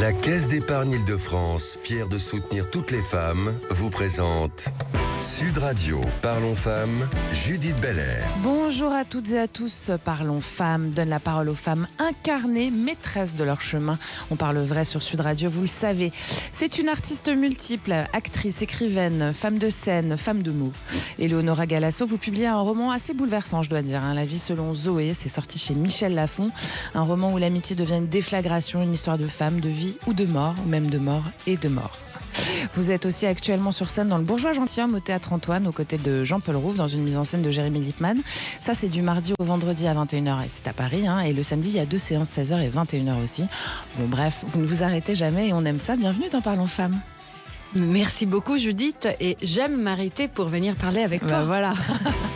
La Caisse d'épargne Île-de-France, fière de soutenir toutes les femmes, vous présente Sud Radio. Parlons femmes, Judith Belair. Bonjour à toutes et à tous. Parlons femmes donne la parole aux femmes incarnées, maîtresses de leur chemin. On parle vrai sur Sud Radio, vous le savez. C'est une artiste multiple, actrice, écrivaine, femme de scène, femme de mots. Eleonora Galasso, vous publiez un roman assez bouleversant, je dois dire. La vie selon Zoé, c'est sorti chez Michel Lafon. Un roman où l'amitié devient une déflagration, une histoire de femme, de vie ou de mort, ou même de mort et de mort. Vous êtes aussi actuellement sur scène dans Le Bourgeois Gentilhomme au Théâtre Antoine, aux côtés de Jean-Paul Rouve, dans une mise en scène de Jérémy Lippmann. Ça, c'est du mardi au vendredi à 21h, et c'est à Paris. Et le samedi, il y a 2 séances, 16h et 21h aussi. Bon, bref, vous ne vous arrêtez jamais et on aime ça. Bienvenue dans Parlons Femmes. Merci beaucoup Judith, et j'aime m'arrêter pour venir parler avec toi. Voilà.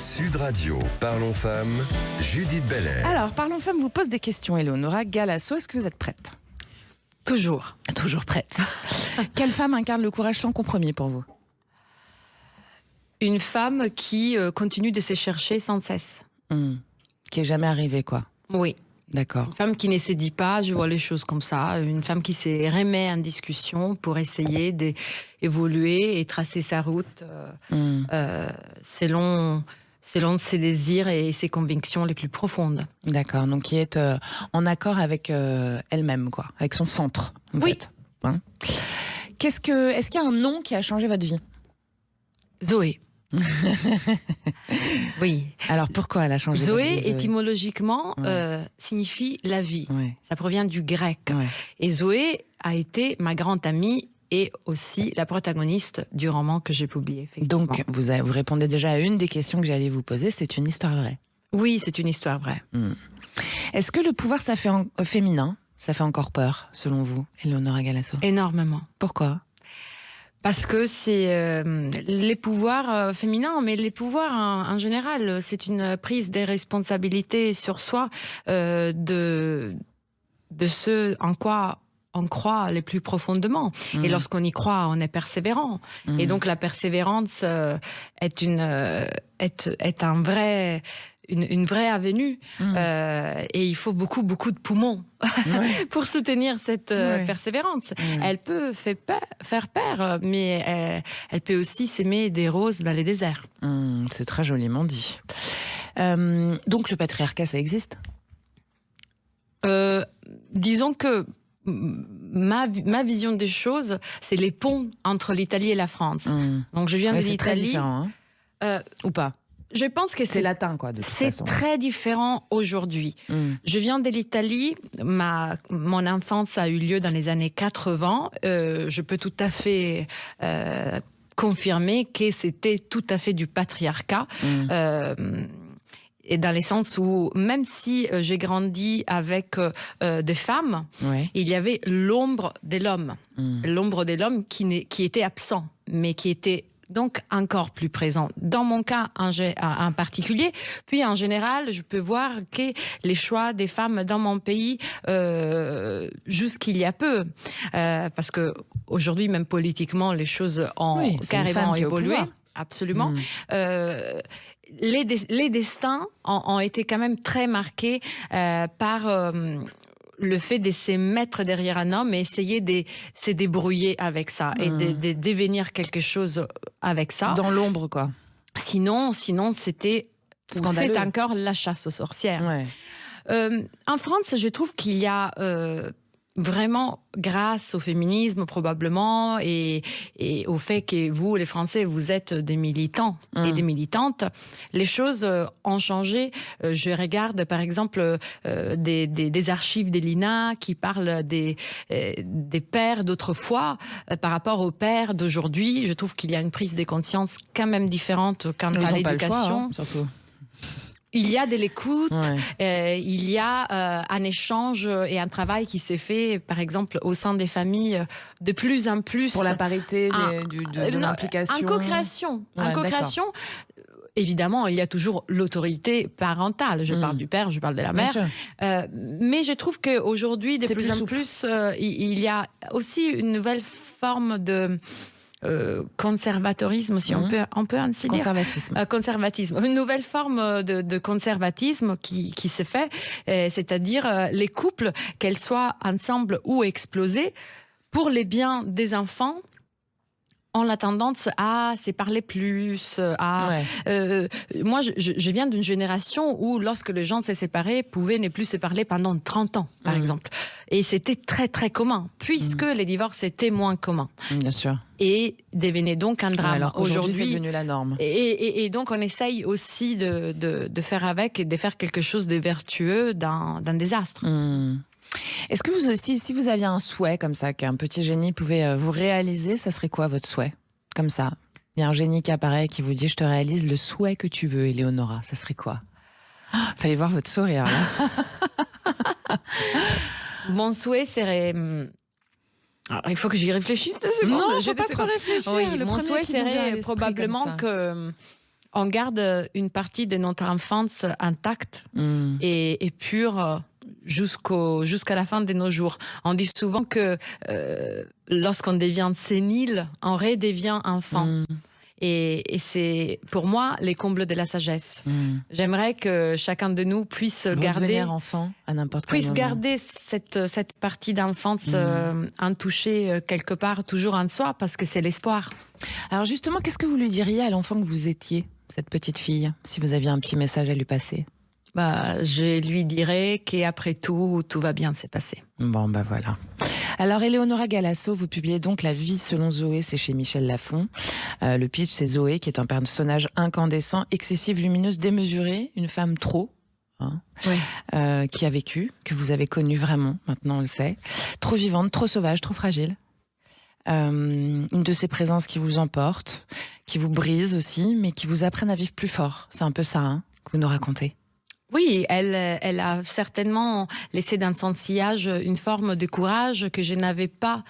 Sud Radio, Parlons femmes, Judith Belair. Alors, Parlons Femmes vous pose des questions, Eleonora Galasso. Est-ce que vous êtes prête ? Toujours. Toujours prête. Quelle femme incarne le courage sans compromis pour vous ? Une femme qui continue de se chercher sans cesse. Qui est jamais arrivée, quoi. Oui. D'accord. Une femme qui ne se dit pas, je vois les choses comme ça. Une femme qui se remet en discussion pour essayer d'évoluer et tracer sa route selon ses désirs et ses convictions les plus profondes. D'accord, donc qui est en accord avec elle-même, quoi, avec son centre. Oui. Fait. Est-ce qu'il y a un nom qui a changé votre vie ? Zoé. Oui. Alors pourquoi elle a changé votre vie, Zoé, étymologiquement, signifie la vie. Ouais. Ça provient du grec. Ouais. Et Zoé a été ma grande amie et aussi la protagoniste du roman que j'ai publié. Donc, vous répondez déjà à une des questions que j'allais vous poser. C'est une histoire vraie. Oui, c'est une histoire vraie. Est-ce que le pouvoir ça fait féminin, ça fait encore peur, selon vous, Eleonora Galasso ? Énormément. Pourquoi ? Parce que c'est les pouvoirs féminins, mais les pouvoirs en général, c'est une prise des responsabilités sur soi de ce en quoi on croit les plus profondément. Et lorsqu'on y croit, on est persévérant. Et donc la persévérance est une vraie avenue. Et il faut beaucoup de poumons pour soutenir cette persévérance. Elle peut faire peur, mais elle peut aussi s'aimer des roses dans les déserts. C'est très joliment dit. Donc le patriarcat, ça existe ? Disons que ma vision des choses, c'est les ponts entre l'Italie et la France. Donc je viens de l'Italie. C'est très différent, ou pas ? Je pense que c'est latin, quoi, de toute façon. C'est très différent aujourd'hui. Je viens de l'Italie. Mon enfance a eu lieu dans les années 80. Je peux tout à fait confirmer que c'était tout à fait du patriarcat. Et dans le sens où, même si j'ai grandi avec des femmes, il y avait l'ombre de l'homme. L'ombre de l'homme qui était absent, mais qui était donc encore plus présent. Dans mon cas en particulier, puis en général, je peux voir que les choix des femmes dans mon pays, jusqu'il y a peu, parce que aujourd'hui, même politiquement, les choses ont carrément évolué. Absolument. Les destins ont été quand même très marqués par le fait de se mettre derrière un homme et essayer de se débrouiller avec ça et de devenir quelque chose avec ça. Dans l'ombre, quoi. Sinon c'était scandaleux. C'est encore la chasse aux sorcières. En France, je trouve qu'il y a vraiment, grâce au féminisme probablement et au fait que vous, les Français, vous êtes des militants et des militantes, les choses ont changé. Je regarde par exemple des archives de l'INA qui parlent des pères d'autrefois par rapport aux pères d'aujourd'hui. Je trouve qu'il y a une prise de conscience quand même différente quant à l'éducation. Surtout. Il y a de l'écoute, il y a un échange et un travail qui s'est fait, par exemple, au sein des familles, de plus en plus. Pour la parité de l'implication. En co-création. Évidemment, il y a toujours l'autorité parentale. Je parle du père, je parle de la mère. Mais je trouve qu'aujourd'hui, de plus en plus, il y a aussi une nouvelle forme de conservatorisme, si on peut ainsi dire. Conservatisme. Une nouvelle forme de conservatisme qui se fait, c'est-à-dire les couples, qu'elles soient ensemble ou explosés, pour les biens des enfants, on a tendance à se parler plus. Moi, je viens d'une génération où, lorsque les gens se séparaient, pouvaient ne plus se parler pendant 30 ans, par exemple. Et c'était très, très commun, puisque les divorces étaient moins communs. Bien sûr. Et devenaient donc un drame. Alors aujourd'hui, c'est devenu la norme. Et donc, on essaye aussi de faire avec et de faire quelque chose de vertueux d'un désastre. Est-ce que vous aussi, si vous aviez un souhait comme ça, qu'un petit génie pouvait vous réaliser, ça serait quoi votre souhait? Comme ça, il y a un génie qui apparaît, qui vous dit « Je te réalise le souhait que tu veux, Éléonora », ça serait quoi? Fallait voir votre sourire, là. Mon souhait serait... Alors, il faut que j'y réfléchisse 2 secondes. Non, je ne vais pas trop réfléchir. Oui, mon souhait serait probablement qu'on garde une partie de notre enfance intacte et pure jusqu'à la fin de nos jours. On dit souvent que lorsqu'on devient sénile, on redevient enfant. Et c'est, pour moi, les combles de la sagesse. J'aimerais que chacun de nous puisse garder enfant à n'importe quel moment. Garder cette partie d'enfance intouchée quelque part, toujours en soi, parce que c'est l'espoir. Alors justement, qu'est-ce que vous lui diriez à l'enfant que vous étiez, cette petite fille, si vous aviez un petit message à lui passer? Je lui dirais qu'après tout va bien se passer. Bon, voilà. Alors, Éléonora Galasso, vous publiez donc La vie selon Zoé, c'est chez Michel Lafon. Le pitch, c'est Zoé, qui est un personnage incandescent, excessive, lumineuse, démesurée, une femme trop, qui a vécu, que vous avez connue vraiment, maintenant on le sait, trop vivante, trop sauvage, trop fragile. Une de ces présences qui vous emporte, qui vous brise aussi, mais qui vous apprennent à vivre plus fort. C'est un peu ça que vous nous racontez. Oui, elle a certainement laissé dans son sillage une forme de courage que je n'avais pas,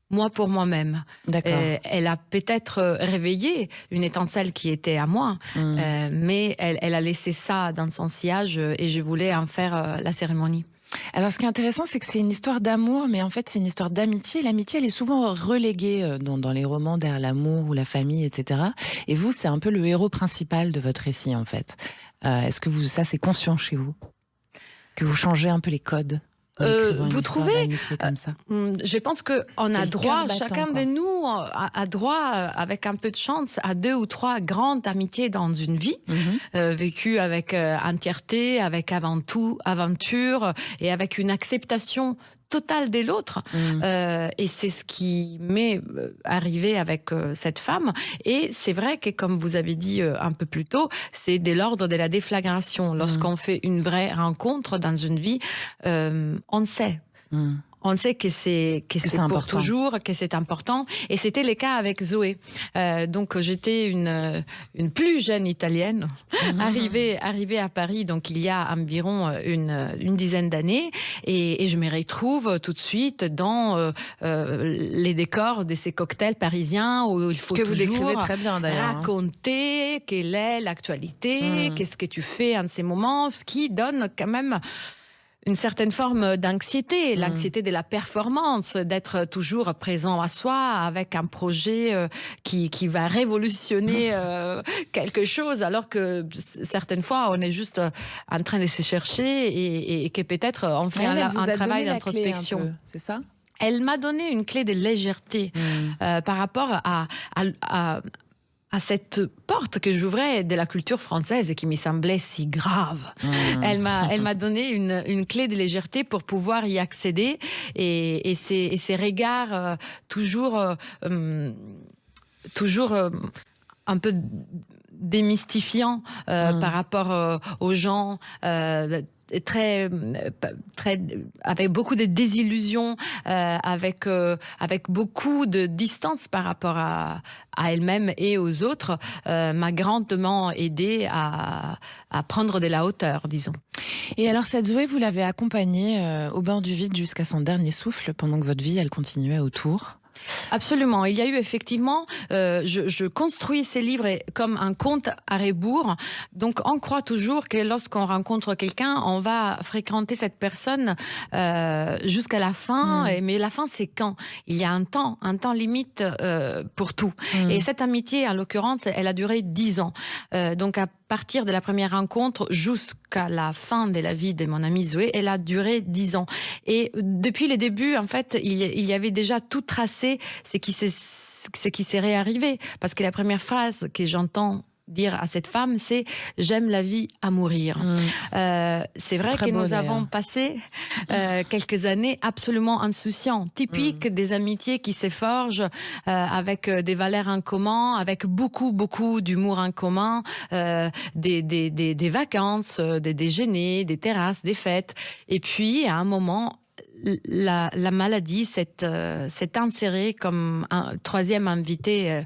moi, pour moi-même. D'accord. Elle a peut-être réveillé une étincelle qui était à moi, mais elle a laissé ça dans son sillage et je voulais en faire la cérémonie. Alors, ce qui est intéressant, c'est que c'est une histoire d'amour, mais en fait, c'est une histoire d'amitié. L'amitié, elle est souvent reléguée dans les romans derrière l'amour ou la famille, etc. Et vous, c'est un peu le héros principal de votre récit, en fait. Est-ce que ça, c'est conscient chez vous? Que vous changez un peu les codes? Vous trouvez comme ça. Je pense qu'on a droit, chacun de nous a droit, avec un peu de chance, à 2 ou 3 grandes amitiés dans une vie, vécues avec entièreté, avec aventure et avec une acceptation totale de l'autre. Et c'est ce qui m'est arrivé avec cette femme. Et c'est vrai que, comme vous avez dit un peu plus tôt, c'est de l'ordre de la déflagration. Lorsqu'on fait une vraie rencontre dans une vie, on sait. On sait que c'est pour important. Toujours, que c'est important. Et c'était le cas avec Zoé. Donc, j'étais une plus jeune Italienne, arrivée à Paris, donc il y a environ une dizaine d'années. Et je me retrouve tout de suite dans les décors de ces cocktails parisiens où il faut vous toujours décrivez très bien, raconter quelle est l'actualité, qu'est-ce que tu fais en ces moments, ce qui donne quand même une certaine forme d'anxiété, l'anxiété de la performance, d'être toujours présent à soi avec un projet qui va révolutionner quelque chose, alors que certaines fois on est juste en train de se chercher et que peut-être on fait un travail d'introspection. C'est ça? Elle m'a donné une clé de légèreté par rapport à cette porte que j'ouvrais de la culture française et qui me semblait si grave. Elle m'a donné une clé de légèreté pour pouvoir y accéder et ces regards toujours un peu démystifiants par rapport aux gens, très avec beaucoup de désillusions, avec beaucoup de distance par rapport à elle-même et aux autres, m'a grandement aidée à prendre de la hauteur, disons. Et alors cette Zoé, vous l'avez accompagnée au bord du vide jusqu'à son dernier souffle pendant que votre vie, elle continuait autour? Absolument. Il y a eu effectivement, je construis ces livres comme un conte à rebours. Donc, on croit toujours que lorsqu'on rencontre quelqu'un, on va fréquenter cette personne jusqu'à la fin. Mais la fin, c'est quand? Il y a un temps limite pour tout. Et cette amitié, en l'occurrence, elle a duré 10 ans. Donc, à partir de la première rencontre jusqu'à la fin de la vie de mon amie Zoé, elle a duré 10 ans. Et depuis les débuts, en fait, il y avait déjà tout tracé, ce qui serait arrivé. Parce que la première phrase que j'entends dire à cette femme, c'est « j'aime la vie à mourir ». C'est vrai que nous avons passé quelques années absolument insouciants, typiques des amitiés qui se forgent avec des valeurs en commun, avec beaucoup, beaucoup d'humour en commun, des vacances, des déjeuners, des terrasses, des fêtes. Et puis, à un moment, la maladie s'est insérée comme un troisième invité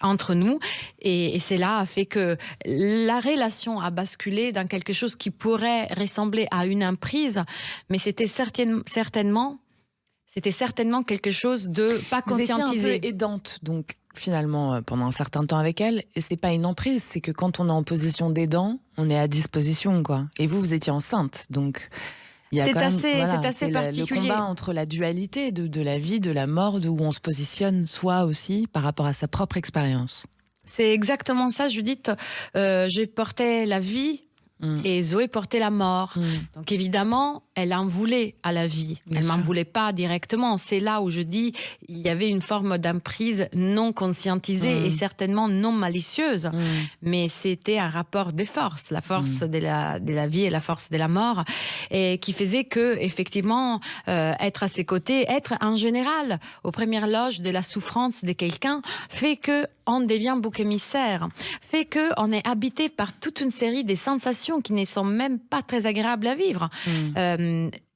entre nous, et cela a fait que la relation a basculé dans quelque chose qui pourrait ressembler à une emprise, mais c'était certainement quelque chose de pas conscientisé. Vous étiez un peu aidante, donc finalement pendant un certain temps avec elle, et c'est pas une emprise, c'est que quand on est en position d'aidant, on est à disposition, quoi. Et vous étiez enceinte, donc c'est assez particulier. Le combat entre la dualité de la vie, de la mort, de où on se positionne soi aussi par rapport à sa propre expérience. C'est exactement ça, Judith. J'ai porté la vie et Zoé portait la mort. Donc évidemment, elle en voulait à la vie. Elle m'en voulait pas directement. C'est là où je dis il y avait une forme d'emprise non conscientisée et certainement non malicieuse. Mais c'était un rapport de force, la force de la vie et la force de la mort, et qui faisait que effectivement être à ses côtés, être en général aux premières loges de la souffrance de quelqu'un, fait que on devient bouc émissaire, fait que on est habité par toute une série de sensations qui ne sont même pas très agréables à vivre.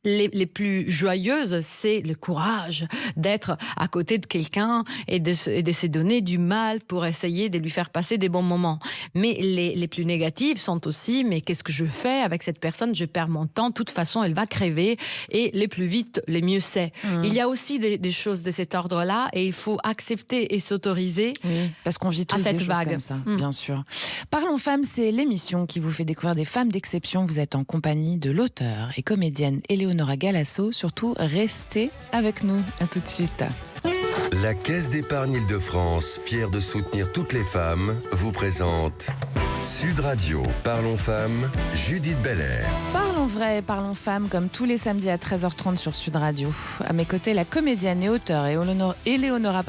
Les plus joyeuses, c'est le courage d'être à côté de quelqu'un et de se donner du mal pour essayer de lui faire passer des bons moments. Mais les plus négatives sont aussi, mais qu'est-ce que je fais avec cette personne? Je perds mon temps, de toute façon elle va crever, et les plus vite, les mieux c'est. Il y a aussi des choses de cet ordre-là, et il faut accepter et s'autoriser parce qu'on vit tous à cette des vague. choses comme ça, bien sûr. Parlons Femmes, c'est l'émission qui vous fait découvrir des femmes d'exception. Vous êtes en compagnie de l'auteure et comédienne Éléonora Galasso. Surtout, restez avec nous. À tout de suite. La Caisse d'épargne Île-de-France, fière de soutenir toutes les femmes, vous présente Sud Radio. Parlons Femmes, Judith Belair. Parlons vrai, parlons femmes, comme tous les samedis à 13h30 sur Sud Radio. À mes côtés, la comédienne et auteure Éléonora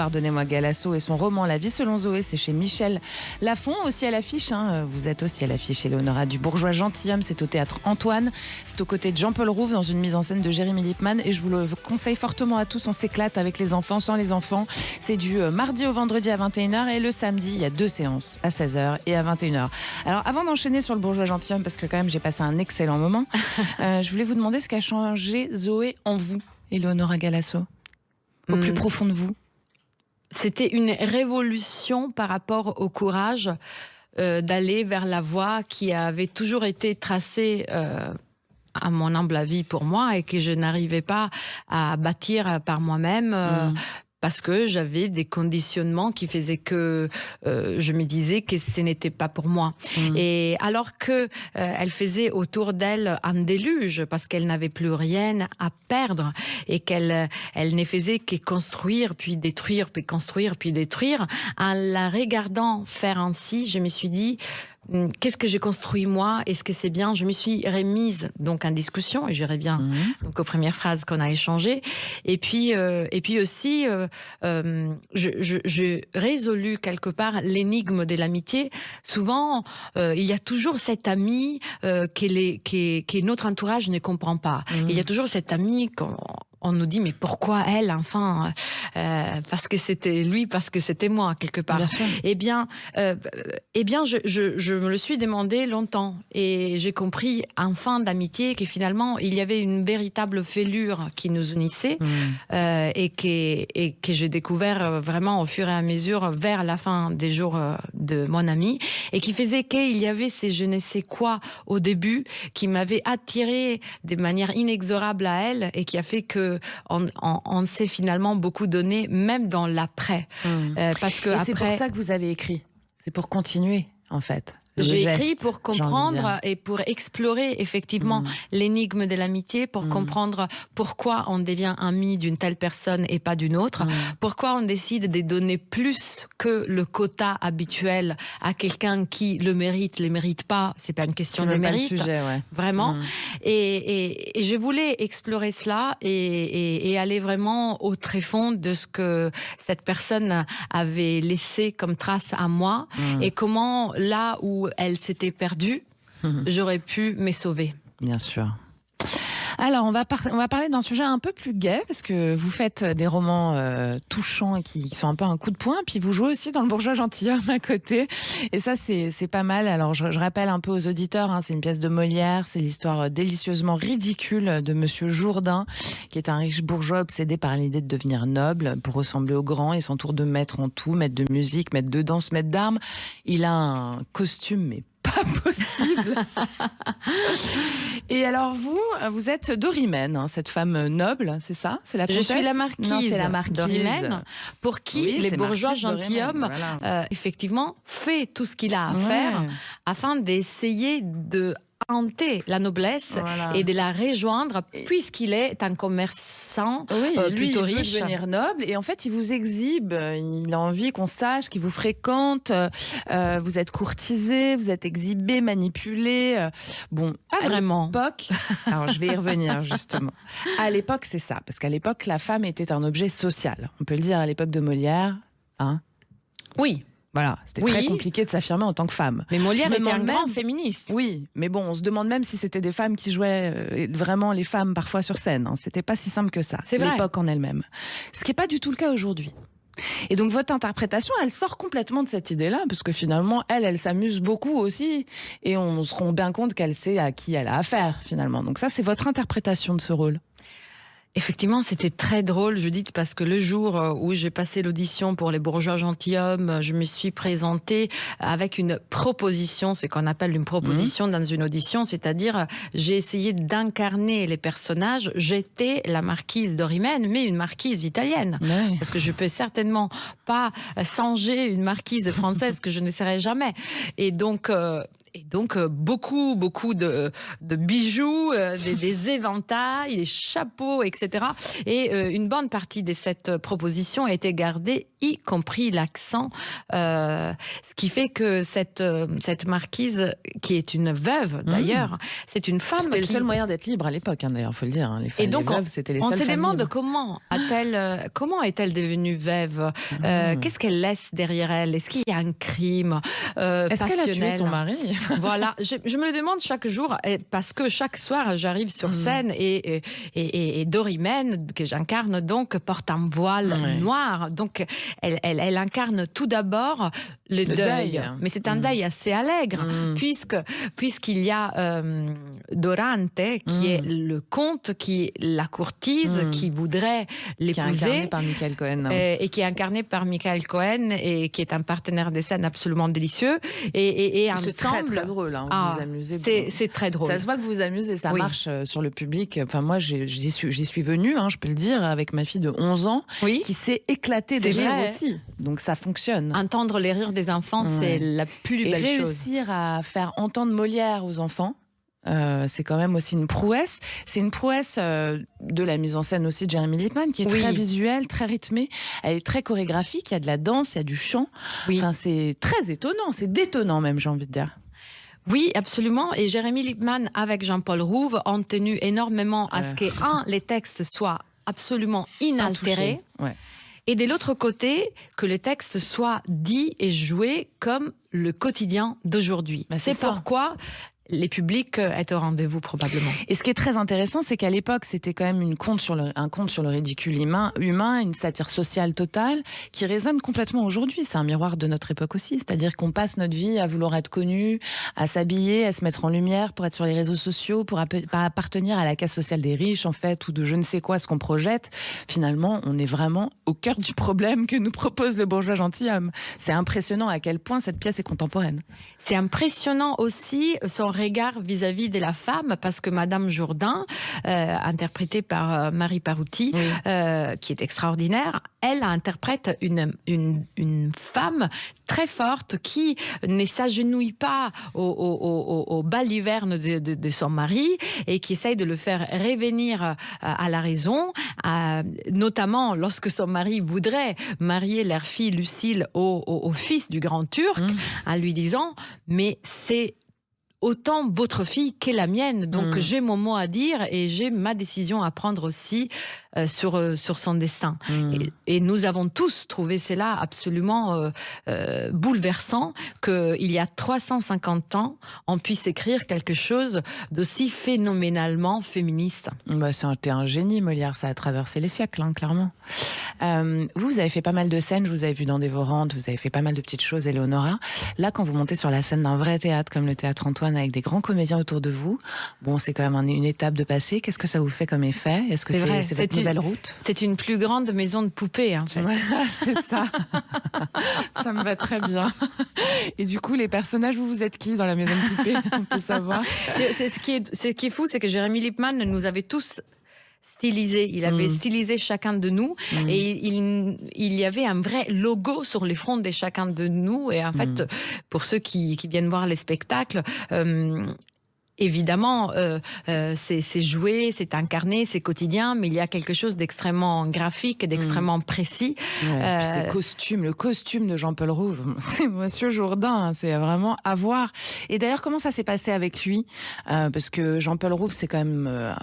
Galasso et son roman La vie selon Zoé, c'est chez Michel Lafon, aussi à l'affiche. Vous êtes aussi à l'affiche, Éléonora, du Bourgeois gentilhomme. C'est au théâtre Antoine. C'est aux côtés de Jean-Paul Rouve dans une mise en scène de Jérémy Lippmann. Et je vous le conseille fortement à tous. On s'éclate avec les enfants, sans les enfants. C'est du mardi au vendredi à 21h, et le samedi, il y a 2 séances à 16h et à 21h. Alors, avant d'enchaîner sur le Bourgeois gentilhomme, parce que quand même j'ai passé un excellent moment, je voulais vous demander ce qu'a changé Zoé en vous, Éléonora Galasso, au plus profond de vous. C'était une révolution par rapport au courage d'aller vers la voie qui avait toujours été tracée à mon humble avis pour moi, et que je n'arrivais pas à bâtir par moi-même. Parce que j'avais des conditionnements qui faisaient que je me disais que ce n'était pas pour moi. Et alors que elle faisait autour d'elle un déluge, parce qu'elle n'avait plus rien à perdre, et qu'elle ne faisait que construire, puis détruire, puis construire, puis détruire, en la regardant faire ainsi, je me suis dit... Qu'est-ce que j'ai construit moi? Est-ce que c'est bien? Je me suis remise donc en discussion, et je reviens donc aux premières phrases qu'on a échangées. Et puis aussi, j'ai résolu quelque part l'énigme de l'amitié. Souvent, il y a toujours cet ami que notre entourage ne comprend pas. Il y a toujours cet ami on nous dit, mais pourquoi elle, enfin, parce que c'était lui, parce que c'était moi, quelque part. Eh bien, je me le suis demandé longtemps, et j'ai compris en fin d'amitié que finalement, il y avait une véritable fêlure qui nous unissait, et que j'ai découvert vraiment au fur et à mesure, vers la fin des jours de mon ami, et qui faisait qu'il y avait ces je ne sais quoi au début, qui m'avait attiré de manière inexorable à elle, et qui a fait que on s'est finalement beaucoup donné, même dans l'après. Parce que et après... c'est pour ça que vous avez écrit. C'est pour continuer, en fait. J'ai écrit pour comprendre et pour explorer effectivement l'énigme de l'amitié, pour comprendre pourquoi on devient ami d'une telle personne et pas d'une autre, pourquoi on décide de donner plus que le quota habituel à quelqu'un qui le mérite, les mérite pas, c'est pas une question de mérite, sujet, vraiment. Et je voulais explorer cela et aller vraiment au tréfond de ce que cette personne avait laissé comme trace à moi et comment là où elle s'était perdue, j'aurais pu me sauver. Bien sûr. Alors, on va parler d'un sujet un peu plus gai, parce que vous faites des romans touchants et qui sont un peu un coup de poing, puis vous jouez aussi dans Le Bourgeois gentilhomme à côté, et ça, c'est pas mal. Alors, je rappelle un peu aux auditeurs, c'est une pièce de Molière, c'est l'histoire délicieusement ridicule de Monsieur Jourdain, qui est un riche bourgeois obsédé par l'idée de devenir noble, pour ressembler aux grands, et s'entoure de maîtres en tout, maîtres de musique, maîtres de danse, maîtres d'armes. Il a un costume, mais pas possible. Et alors vous êtes Dorimène, cette femme noble, c'est ça? C'est la comtesse? Je suis la marquise, non, c'est la marquise Dorimène, pour qui les bourgeois gentilshommes, effectivement, fait tout ce qu'il a à faire afin d'essayer de hanter la noblesse et de la rejoindre, puisqu'il est un commerçant plutôt riche. Il veut devenir noble, et en fait il vous exhibe, il a envie qu'on sache qu'il vous fréquente, vous êtes courtisé, vous êtes exhibé, manipulé. Bon, pas vraiment. L'époque, alors je vais y revenir justement. À l'époque, c'est ça, parce qu'à l'époque, la femme était un objet social. On peut le dire à l'époque de Molière, hein? Oui. Voilà, c'était très compliqué de s'affirmer en tant que femme. Mais Molière était un grand féministe. Oui, mais bon, on se demande même si c'était des femmes qui jouaient vraiment les femmes parfois sur scène. C'était pas si simple que ça, c'est vrai. L'époque en elle-même. Ce qui n'est pas du tout le cas aujourd'hui. Et donc votre interprétation, elle sort complètement de cette idée-là, parce que finalement, elle s'amuse beaucoup aussi, et on se rend bien compte qu'elle sait à qui elle a affaire, finalement. Donc ça, c'est votre interprétation de ce rôle. Effectivement, c'était très drôle, Judith, parce que le jour où j'ai passé l'audition pour Les Bourgeois gentilshommes, je me suis présentée avec une proposition, c'est qu'on appelle une proposition dans une audition, c'est-à-dire j'ai essayé d'incarner les personnages. J'étais la marquise Dorimène, mais une marquise italienne, parce que je peux certainement pas changer une marquise française que je ne serai jamais. Et donc beaucoup de bijoux, des éventails, des chapeaux, etc. Et une bonne partie de cette proposition a été gardée, y compris l'accent. Ce qui fait que cette marquise, qui est une veuve d'ailleurs, c'est une femme. C'était le seul moyen d'être libre à l'époque, d'ailleurs, il faut le dire. Les femmes, et donc, les veuves, c'était les on seules se femmes demande libres. comment est-elle devenue veuve? Qu'est-ce qu'elle laisse derrière elle? Est-ce qu'il y a un crime Est-ce qu'elle a tué son mari? Voilà, je me le demande chaque jour, parce que chaque soir j'arrive sur scène et Dorimène, que j'incarne donc, porte un voile noir. Donc elle incarne tout d'abord le deuil. Mais c'est un deuil assez allègre, puisqu'il y a Dorante, qui est le comte, qui est la courtise, qui voudrait l'épouser. Qui est incarné par Michael Cohen. Et qui est incarné par Michael Cohen, et qui est un partenaire de scène absolument délicieux. Et c'est très, très drôle, vous vous amusez. C'est très drôle. Ça se voit que vous vous amusez, ça marche sur le public. Enfin, moi, j'y suis venue, je peux le dire, avec ma fille de 11 ans, qui s'est éclatée des rires aussi. Donc ça fonctionne. Entendre les rires des enfants, c'est la plus belle chose. Et réussir à faire entendre Molière aux enfants, c'est quand même aussi une prouesse. C'est une prouesse de la mise en scène aussi de Jérémy Lipman, qui est très visuelle, très rythmée. Elle est très chorégraphique, il y a de la danse, il y a du chant. Enfin, c'est très étonnant, c'est détonnant même, j'ai envie de dire. Oui, absolument. Et Jérémy Lipman, avec Jean-Paul Rouve, ont tenu énormément à ce que, les textes soient absolument inaltérés. Et de l'autre côté, que le texte soit dit et joué comme le quotidien d'aujourd'hui. C'est pourquoi les publics est au rendez-vous probablement. Et ce qui est très intéressant, c'est qu'à l'époque, c'était quand même un conte sur le ridicule humain, une satire sociale totale, qui résonne complètement aujourd'hui. C'est un miroir de notre époque aussi. C'est-à-dire qu'on passe notre vie à vouloir être connu, à s'habiller, à se mettre en lumière pour être sur les réseaux sociaux, pour appartenir à la caste sociale des riches, en fait, ou de je ne sais quoi, ce qu'on projette. Finalement, on est vraiment au cœur du problème que nous propose Le Bourgeois gentilhomme. C'est impressionnant à quel point cette pièce est contemporaine. C'est impressionnant aussi son regard vis-à-vis de la femme, parce que Madame Jourdain, interprétée par Marie Parouti, qui est extraordinaire, elle interprète une femme très forte qui ne s'agenouille pas au baliverne de son mari et qui essaye de le faire revenir à la raison, notamment lorsque son mari voudrait marier leur fille Lucile au fils du grand Turc, en lui disant « mais c'est autant votre fille qu'est la mienne, donc j'ai mon mot à dire et j'ai ma décision à prendre aussi sur son destin. » Et nous avons tous trouvé cela absolument bouleversant, qu'il y a 350 ans, on puisse écrire quelque chose d'aussi phénoménalement féministe. Bah, c'était un génie, Molière, ça a traversé les siècles, hein, clairement. Vous avez fait pas mal de scènes, je vous avais vu dans Dévorante, vous avez fait pas mal de petites choses, Éléonora. Là, quand vous montez sur la scène d'un vrai théâtre comme le Théâtre Antoine, avec des grands comédiens autour de vous, bon, c'est quand même une étape de passé. Qu'est-ce que ça vous fait comme effet? Est-ce que c'est votre nouvelle route? C'est une plus grande maison de poupées, en fait. Ouais, c'est ça. Ça me va très bien. Et du coup, les personnages, vous êtes qui dans la maison de poupées? On peut savoir. Ce qui est fou, c'est que Jérémy Lippmann nous avait tous stylisé. Il avait stylisé chacun de nous et il y avait un vrai logo sur les fronts de chacun de nous. Et en fait, pour ceux qui viennent voir les spectacles, évidemment, c'est joué, c'est incarné, c'est quotidien, mais il y a quelque chose d'extrêmement graphique et d'extrêmement précis. Ouais, puis le costume de Jean-Paul Rouve, c'est Monsieur Jourdain, hein, c'est vraiment à voir. Et d'ailleurs, comment ça s'est passé avec lui? Parce que Jean-Paul Rouve, c'est quand même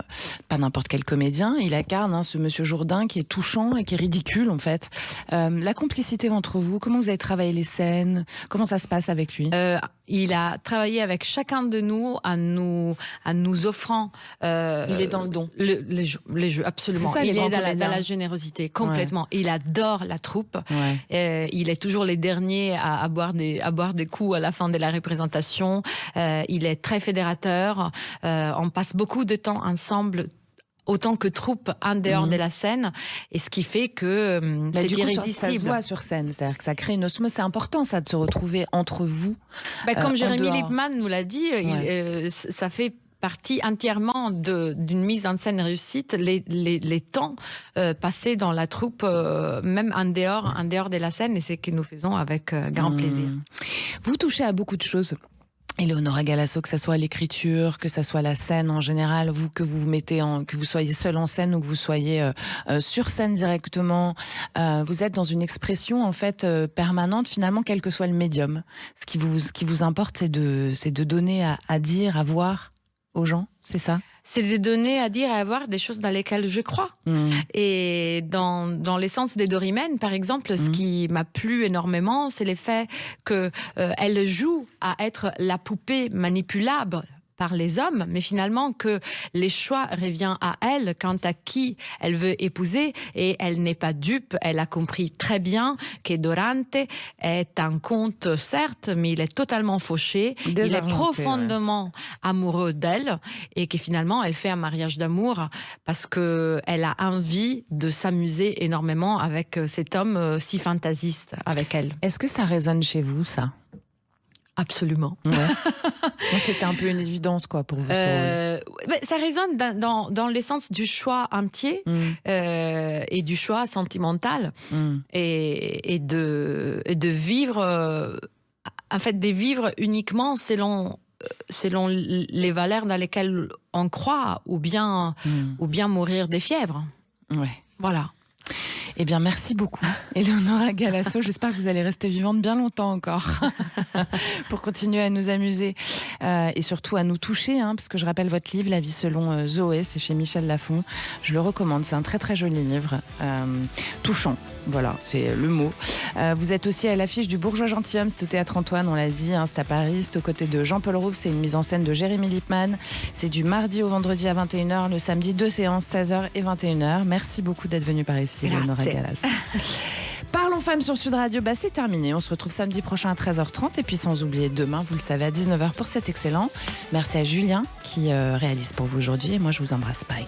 pas n'importe quel comédien. Il incarne ce Monsieur Jourdain qui est touchant et qui est ridicule, en fait. La complicité entre vous, comment vous avez travaillé les scènes? Comment ça se passe avec lui? Il a travaillé avec chacun de nous en nous offrant... il est dans le don. Les jeux, absolument. Ça, il est dans la générosité, complètement. Ouais. Il adore la troupe. Ouais. Il est toujours les derniers à boire des coups à la fin de la représentation. Il est très fédérateur. On passe beaucoup de temps ensemble, autant que troupe en dehors de la scène, et ce qui fait que c'est irrésistible. Ça se voit sur scène, c'est-à-dire que ça crée une osmose. C'est important, ça, de se retrouver entre vous. Comme Jérémy Lippmann nous l'a dit, ça fait partie entièrement d'une mise en scène réussite, les temps passés dans la troupe, même en dehors de la scène, et c'est ce que nous faisons avec grand plaisir. Vous touchez à beaucoup de choses. Éléonora Galasso, que ça soit l'écriture, que ça soit la scène en général, que vous soyez seul en scène ou que vous soyez sur scène directement, vous êtes dans une expression en fait permanente finalement, quel que soit le médium. Ce qui vous importe, c'est de donner à dire, à voir aux gens, c'est ça? C'est de donner à dire et à voir des choses dans lesquelles je crois. Et dans l'essence des Dorimènes, par exemple, ce qui m'a plu énormément, c'est l'effet qu'elle joue à être la poupée manipulable par les hommes, mais finalement que les choix reviennent à elle quant à qui elle veut épouser, et elle n'est pas dupe, elle a compris très bien que Dorante est un conte, certes, mais il est totalement fauché, il est profondément amoureux d'elle, et que finalement elle fait un mariage d'amour parce qu'elle a envie de s'amuser énormément avec cet homme si fantasiste avec elle. Est-ce que ça résonne chez vous, ça? Absolument. Ouais. C'était un peu une évidence, quoi, pour vous. Ça résonne dans l'essence du choix entier et du choix sentimental et de vivre, en fait, de vivre uniquement selon les valeurs dans lesquelles on croit, ou bien mourir des fièvres. Ouais. Voilà. Eh bien, merci beaucoup, Éléonora Galasso. J'espère que vous allez rester vivante bien longtemps encore pour continuer à nous amuser et surtout à nous toucher, parce que je rappelle votre livre, La vie selon Zoé, c'est chez Michel Lafon. Je le recommande, c'est un très très joli livre, touchant, voilà, c'est le mot. Vous êtes aussi à l'affiche du Bourgeois Gentilhomme, c'est au Théâtre Antoine, on l'a dit, c'est à Paris, c'est aux côtés de Jean-Paul Rouve, c'est une mise en scène de Jérémy Lippmann. C'est du mardi au vendredi à 21h, le samedi 2 séances, 16h et 21h. Merci beaucoup d'être venu par ici, Éléonora Galasso. Parlons femmes sur Sud Radio, c'est terminé. On se retrouve samedi prochain à 13h30 et puis sans oublier demain, vous le savez, à 19h pour cet excellent. Merci à Julien qui réalise pour vous aujourd'hui et moi je vous embrasse. Bye.